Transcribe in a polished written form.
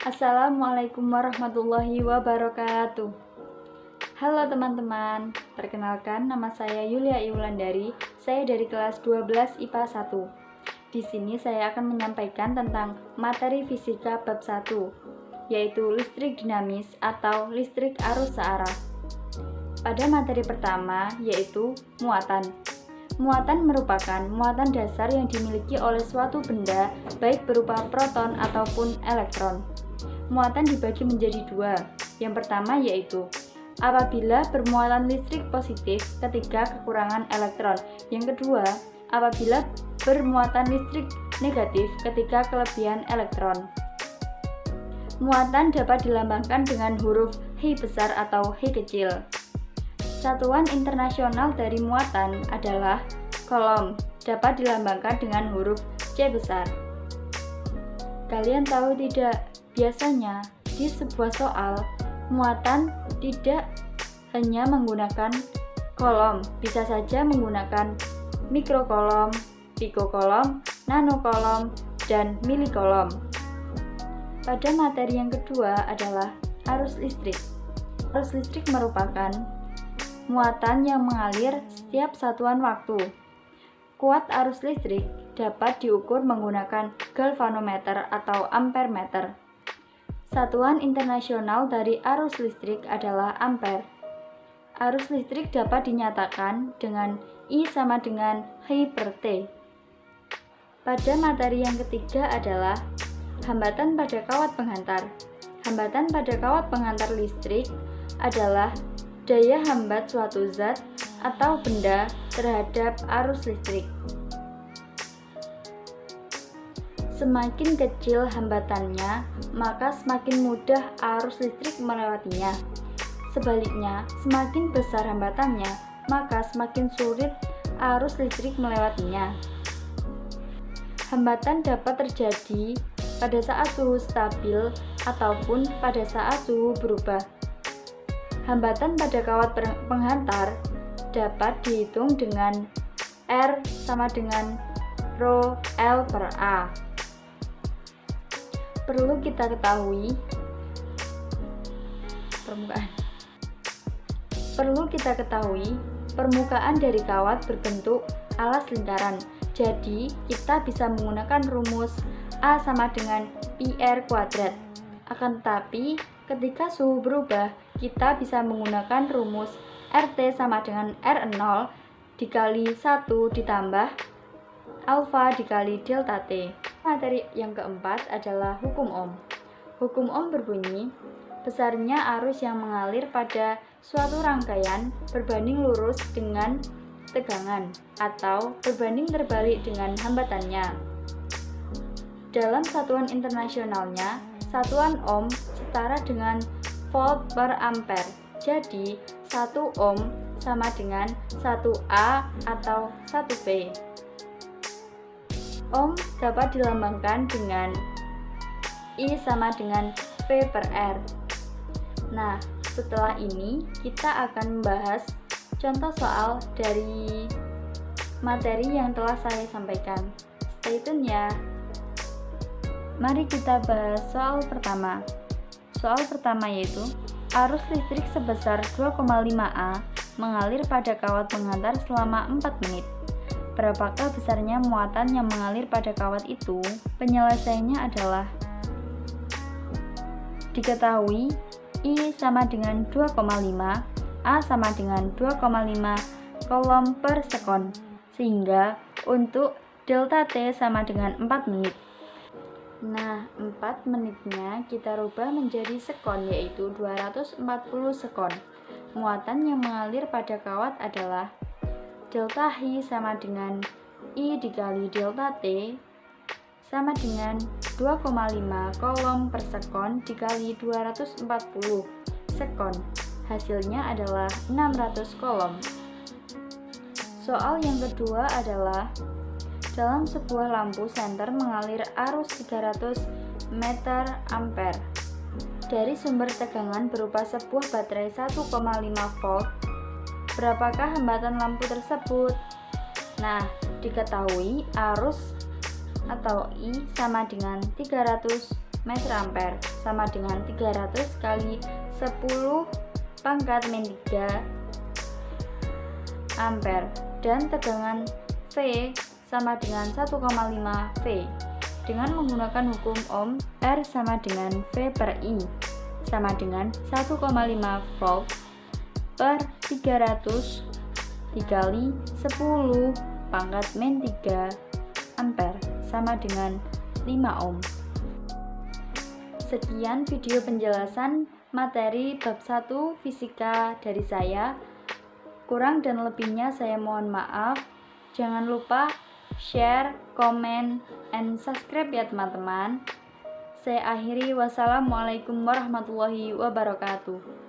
Assalamualaikum warahmatullahi wabarakatuh. Halo teman-teman, perkenalkan nama saya Yulia Iwulandari. Saya dari kelas 12 IPA 1. Di sini saya akan menyampaikan tentang materi fisika bab 1, yaitu listrik dinamis atau listrik arus searah. Pada materi pertama, yaitu muatan. Muatan merupakan muatan dasar yang dimiliki oleh suatu benda, baik berupa proton ataupun elektron. Muatan dibagi menjadi dua. Yang pertama yaitu apabila bermuatan listrik positif ketika kekurangan elektron. Yang kedua, apabila bermuatan listrik negatif ketika kelebihan elektron. Muatan dapat dilambangkan dengan huruf H besar atau H kecil. Satuan internasional dari muatan adalah Coulomb, dapat dilambangkan dengan huruf C besar. Kalian tahu tidak, biasanya di sebuah soal, muatan tidak hanya menggunakan Coulomb, bisa saja menggunakan mikrocoulomb, picocoulomb, nanocoulomb, dan millicoulomb. Pada materi yang kedua adalah arus listrik. Arus listrik merupakan muatan yang mengalir setiap satuan waktu. Kuat arus listrik dapat diukur menggunakan galvanometer atau ampermeter. Satuan internasional dari arus listrik adalah ampere. Arus listrik dapat dinyatakan dengan I sama dengan H per T. Pada materi yang ketiga adalah hambatan pada kawat penghantar. Hambatan pada kawat penghantar listrik adalah daya hambat suatu zat atau benda terhadap arus listrik. Semakin kecil hambatannya, maka semakin mudah arus listrik melewatinya. Sebaliknya, semakin besar hambatannya, maka semakin sulit arus listrik melewatinya. Hambatan dapat terjadi pada saat suhu stabil ataupun pada saat suhu berubah. Hambatan pada kawat penghantar dapat dihitung dengan R sama dengan Rho L per A. Perlu kita ketahui permukaan dari kawat berbentuk alas lingkaran. Jadi, kita bisa menggunakan rumus A sama dengan PR kuadrat. Akan tetapi, ketika suhu berubah, kita bisa menggunakan rumus RT sama dengan R0 dikali 1 ditambah alfa dikali delta T. Materi yang keempat adalah hukum Ohm. Hukum Ohm berbunyi, besarnya arus yang mengalir pada suatu rangkaian berbanding lurus dengan tegangan atau berbanding terbalik dengan hambatannya. Dalam satuan internasionalnya, satuan Ohm setara dengan volt per ampere. Jadi, 1 ohm sama dengan 1 A atau 1 V. Ohm dapat dilambangkan dengan I sama dengan V per R. Nah, setelah ini kita akan membahas contoh soal dari materi yang telah saya sampaikan. Stay tune ya. Mari kita bahas soal pertama. Soal pertama yaitu arus listrik sebesar 2,5 A mengalir pada kawat penghantar selama 4 menit. Berapakah besarnya muatan yang mengalir pada kawat itu? Penyelesaiannya adalah diketahui I sama dengan 2,5, A sama dengan 2,5 coulomb per sekon, sehingga untuk delta T sama dengan 4 menit. Nah, 4 menitnya kita rubah menjadi sekon, yaitu 240 sekon. Muatan yang mengalir pada kawat adalah delta H sama dengan I dikali delta T sama dengan 2,5 coulomb per sekon dikali 240 sekon. Hasilnya adalah 600 coulomb. Soal yang kedua adalah dalam sebuah lampu senter mengalir arus 300 meter ampere dari sumber tegangan berupa sebuah baterai 1,5 volt. Berapakah hambatan lampu tersebut? Nah, diketahui arus atau I sama dengan 300 meter ampere sama dengan 300 kali 10 pangkat min 3 ampere, dan tegangan V sama dengan 1,5 V. Dengan menggunakan hukum Ohm, R sama dengan V per I sama dengan 1,5 volt per 300 dikali 10 pangkat min 3 ampere sama dengan 5 ohm. Sekian video penjelasan materi bab 1 fisika dari saya. Kurang dan lebihnya saya mohon maaf. Jangan lupa share, komen, and subscribe ya teman-teman. Saya akhiri, wassalamualaikum warahmatullahi wabarakatuh.